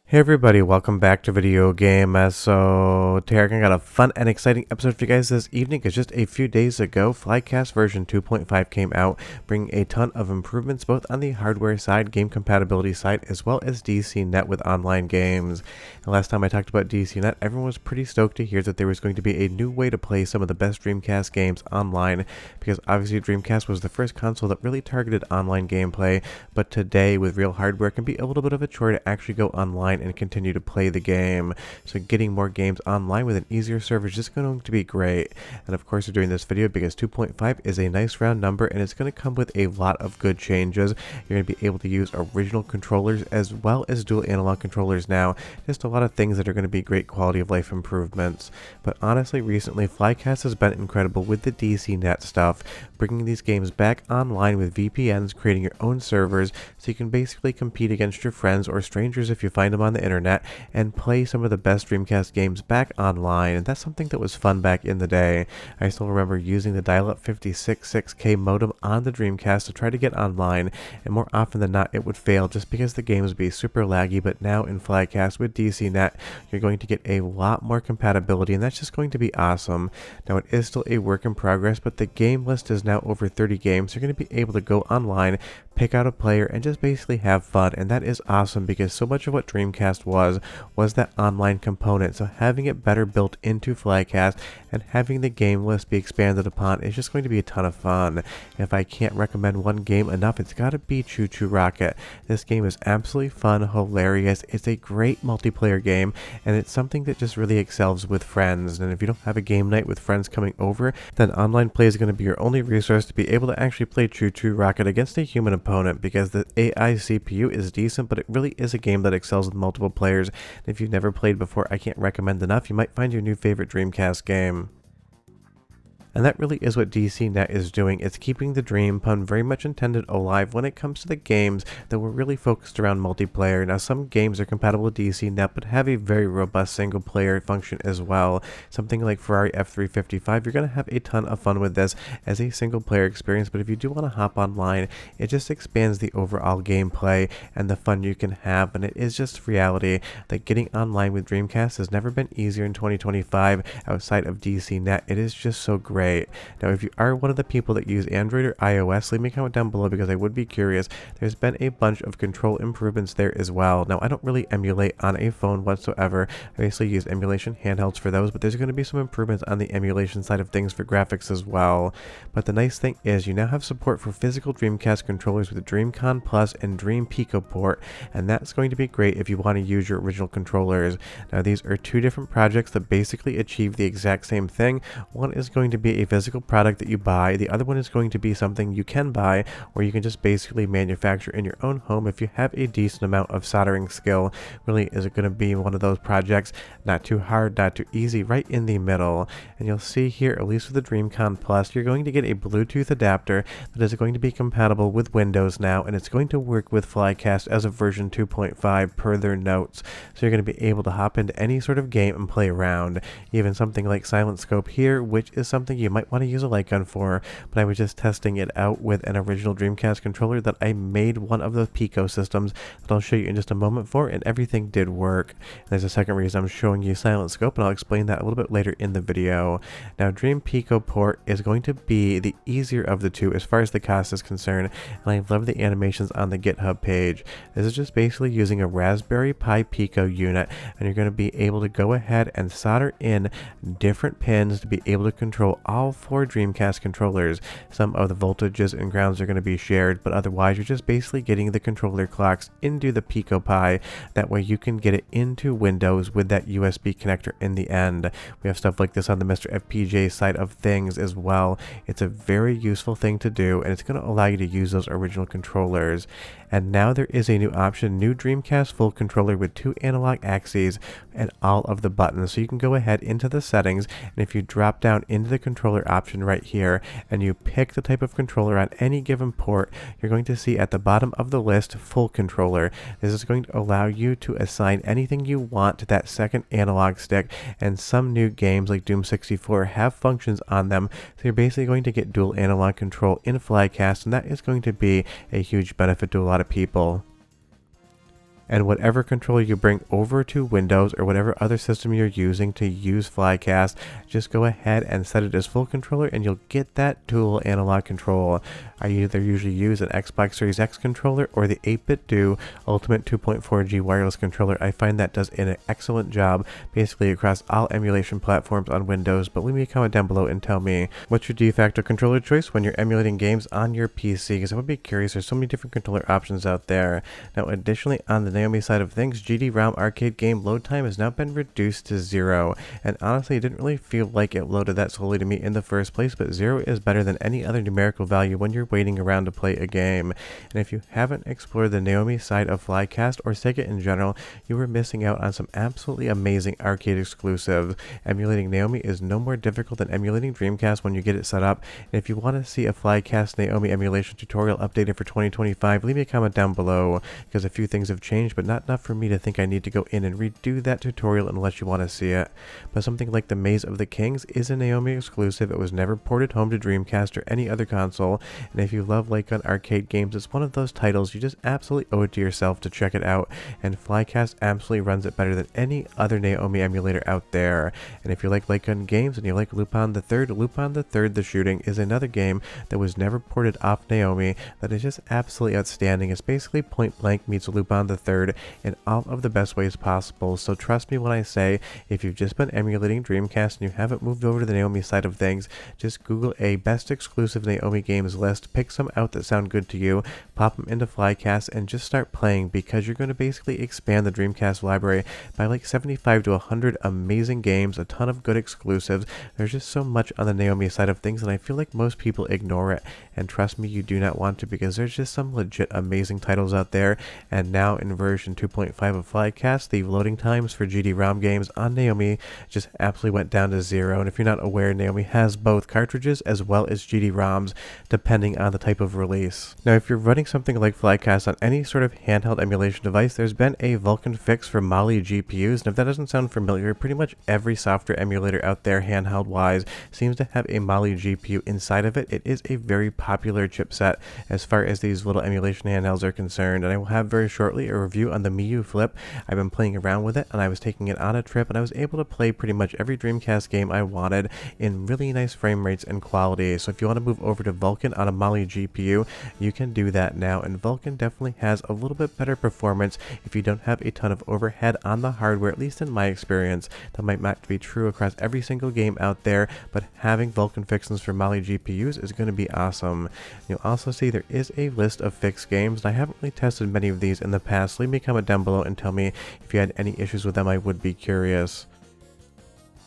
Hey everybody, welcome back to Video Game. So Tarek, I got a fun and exciting episode for you guys this evening because just a few days ago, Flycast version 2.5 came out, bringing a ton of improvements both on the hardware side, game compatibility side, as well as DCNet with online games. And last time I talked about DCNet, everyone was pretty stoked to hear that there was going to be a new way to play some of the best Dreamcast games online, because obviously Dreamcast was the first console that really targeted online gameplay, but today with real hardware can be a little bit of a chore to actually go online and continue to play the game. So getting more games online with an easier server is just going to be great. And of course, we're doing this video because 2.5 is a nice round number and it's going to come with a lot of good changes. You're going to be able to use original controllers as well as dual analog controllers now. Just a lot of things that are going to be great quality of life improvements. But honestly, recently Flycast has been incredible with the DCNet stuff, bringing these games back online with VPNs, creating your own servers so you can basically compete against your friends or strangers if you find them on the internet and play some of the best Dreamcast games back online. And that's something that was fun back in the day. I still remember using the dial-up 56.6K modem on the Dreamcast to try to get online, and more often than not it would fail just because the games would be super laggy. But now in Flycast with DCNet, you're going to get a lot more compatibility, and that's just going to be awesome. Now it is still a work in progress, but the game list is now over 30 games. You're going to be able to go online, pick out a player, and just basically have fun. And that is awesome because so much of what Dreamcast was that online component. So having it better built into Flycast and having the game list be expanded upon is just going to be a ton of fun. If I can't recommend one game enough, it's got to be Choo Choo Rocket. This game is absolutely fun, hilarious. It's a great multiplayer game, and it's something that just really excels with friends. And if you don't have a game night with friends coming over, then online play is going to be your only resource to be able to actually play Choo Choo Rocket against a human opponent, because the AI CPU is decent, but it really is a game that excels with multiple players. If you've never played before, I can't recommend enough. You might find your new favorite Dreamcast game. And that really is what DCNet is doing. It's keeping the dream, pun very much intended, alive when it comes to the games that were really focused around multiplayer. Now, some games are compatible with DCNet, but have a very robust single player function as well. Something like Ferrari F355, you're going to have a ton of fun with this as a single player experience, but if you do want to hop online, it just expands the overall gameplay and the fun you can have. And it is just reality that getting online with Dreamcast has never been easier in 2025 outside of DCNet. It is just so great. Now, if you are one of the people that use Android or iOS, leave me a comment down below because I would be curious. There's been a bunch of control improvements there as well. Now, I don't really emulate on a phone whatsoever. I basically use emulation handhelds for those, but there's going to be some improvements on the emulation side of things for graphics as well. But the nice thing is you now have support for physical Dreamcast controllers with the DreamCon Plus and Dream Pico port, and that's going to be great if you want to use your original controllers. Now, these are two different projects that basically achieve the exact same thing. One is going to be a physical product that you buy. The other one is going to be something you can buy, or you can just basically manufacture in your own home if you have a decent amount of soldering skill. Really is going to be one of those projects, not too hard, not too easy, right in the middle. And you'll see here, at least with the DreamCon Plus, you're going to get a Bluetooth adapter that is going to be compatible with Windows now, and it's going to work with Flycast as of version 2.5 per their notes. So you're going to be able to hop into any sort of game and play around. Even something like Silent Scope here, which is something you might want to use a light gun for, but I was just testing it out with an original Dreamcast controller that I made one of the Pico systems that I'll show you in just a moment for, and everything did work. And there's a second reason I'm showing you Silent Scope, and I'll explain that a little bit later in the video. Now, Dream Pico port is going to be the easier of the two as far as the cost is concerned, and I love the animations on the GitHub page. This is just basically using a Raspberry Pi Pico unit, and you're going to be able to go ahead and solder in different pins to be able to control all four Dreamcast controllers. Some of the voltages and grounds are going to be shared, but otherwise you're just basically getting the controller clocks into the Pico Pi. That way you can get it into Windows with that USB connector in the end. We have stuff like this on the Mr. FPJ side of things as well. It's a very useful thing to do, and it's going to allow you to use those original controllers. And now there is a new option, new Dreamcast full controller with 2 analog axes and all of the buttons. So you can go ahead into the settings, and if you drop down into the controller option right here and you pick the type of controller on any given port, you're going to see at the bottom of the list full controller. This is going to allow you to assign anything you want to that second analog stick, and some new games like Doom 64 have functions on them, so you're basically going to get dual analog control in Flycast, and that is going to be a huge benefit to a lot of people. And whatever controller you bring over to Windows or whatever other system you're using to use Flycast, just go ahead and set it as full controller and you'll get that dual analog control. I either usually use an Xbox Series X controller or the 8-bit Do Ultimate 2.4G wireless controller. I find that does an excellent job basically across all emulation platforms on Windows, but leave me a comment down below and tell me what's your de facto controller choice when you're emulating games on your PC, because I would be curious. There's so many different controller options out there. Now additionally, on the Naomi side of things, GD-ROM arcade game load time has now been reduced to 0, and honestly it didn't really feel like it loaded that slowly to me in the first place, but 0 is better than any other numerical value when you're waiting around to play a game. And if you haven't explored the Naomi side of Flycast or Sega in general, you were missing out on some absolutely amazing arcade exclusives. Emulating Naomi is no more difficult than emulating Dreamcast when you get it set up, and if you want to see a Flycast Naomi emulation tutorial updated for 2025, leave me a comment down below, because a few things have changed, but not enough for me to think I need to go in and redo that tutorial unless you want to see it. But something like the Maze of the Kings is a Naomi exclusive. It was never ported home to Dreamcast or any other console, and if you love Lycon arcade games, it's one of those titles you just absolutely owe it to yourself to check it out, and Flycast absolutely runs it better than any other Naomi emulator out there. And if you like Lycon games and you like Lupin the Third the Shooting is another game that was never ported off Naomi that is just absolutely outstanding. It's basically Point Blank meets Lupin the Third in all of the best ways possible, so trust me when I say, if you've just been emulating Dreamcast and you haven't moved over to the Naomi side of things, just Google a best exclusive Naomi games list, pick some out that sound good to you, pop them into Flycast, and just start playing, because you're going to basically expand the Dreamcast library by like 75 to 100 amazing games, a ton of good exclusives. There's just so much on the Naomi side of things, and I feel like most people ignore it, and trust me, you do not want to, because there's just some legit amazing titles out there. And now in version 2.5 of Flycast, the loading times for GD-ROM games on Naomi just absolutely went down to 0, and if you're not aware, Naomi has both cartridges as well as GD-ROMs depending on the type of release. Now if you're running something like Flycast on any sort of handheld emulation device, there's been a Vulkan fix for Mali GPUs, and if that doesn't sound familiar, pretty much every software emulator out there handheld wise seems to have a Mali GPU inside of it. It is a very popular chipset as far as these little emulation handhelds are concerned, and I will have very shortly a review on the Miyu Flip. I've been playing around with it, and I was taking it on a trip, and I was able to play pretty much every Dreamcast game I wanted in really nice frame rates and quality. So if you want to move over to Vulkan on a Mali GPU, you can do that now, and Vulkan definitely has a little bit better performance if you don't have a ton of overhead on the hardware, at least in my experience. That might not be true across every single game out there, but having Vulkan fixins for Mali GPUs is going to be awesome. You'll also see there is a list of fixed games, and I haven't really tested many of these in the past. Leave me a comment down below and tell me if you had any issues with them. I would be curious.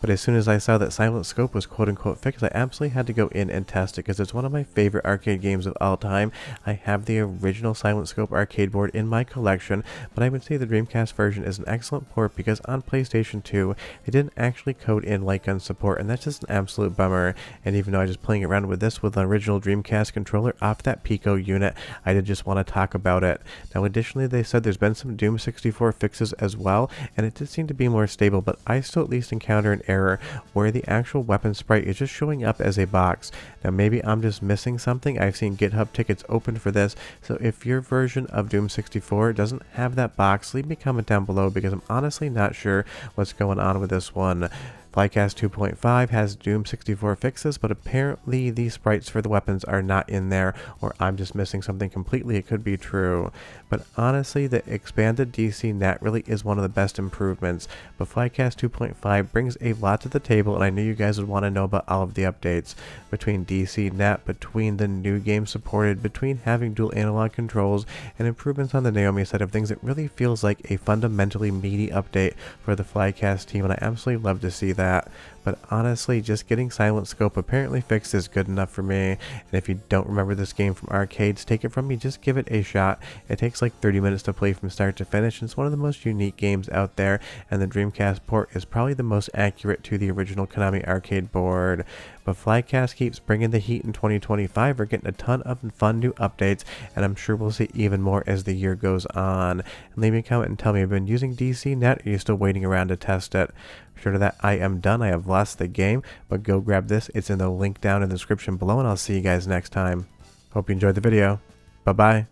But as soon as I saw that Silent Scope was quote-unquote fixed, I absolutely had to go in and test it, because it's one of my favorite arcade games of all time. I have the original Silent Scope arcade board in my collection, but I would say the Dreamcast version is an excellent port, because on PlayStation 2, they didn't actually code in Lycon support, and that's just an absolute bummer. And even though I was just playing around with this with the original Dreamcast controller off that Pico unit, I did just want to talk about it. Now additionally, they said there's been some Doom 64 fixes as well, and it did seem to be more stable, but I still at least encounter an error where the actual weapon sprite is just showing up as a box. Now maybe I'm just missing something. I've seen GitHub tickets open for this, so if your version of Doom 64 doesn't have that box, leave me a comment down below, because I'm honestly not sure what's going on with this one. Flycast 2.5 has Doom 64 fixes, but apparently the sprites for the weapons are not in there, or I'm just missing something completely. It could be true. But honestly, the expanded DCNet really is one of the best improvements. But Flycast 2.5 brings a lot to the table, and I knew you guys would want to know about all of the updates. Between DCNet, between the new games supported, between having dual analog controls, and improvements on the Naomi side of things, it really feels like a fundamentally meaty update for the Flycast team, and I absolutely love to see that. But honestly, just getting Silent Scope apparently fixed is good enough for me. And if you don't remember this game from arcades, take it from me, just give it a shot. It takes like 30 minutes to play from start to finish, and it's one of the most unique games out there, and the Dreamcast port is probably the most accurate to the original Konami arcade board. But Flycast keeps bringing the heat in 2025. We're getting a ton of fun new updates, and I'm sure we'll see even more as the year goes on. And leave me a comment and tell me, have you been using DCNet, or are you still waiting around to test it? Sure, to that I am done. I have lost the game, but go grab this. It's in the link down in the description below, and I'll see you guys next time. Hope you enjoyed the video. Bye-bye.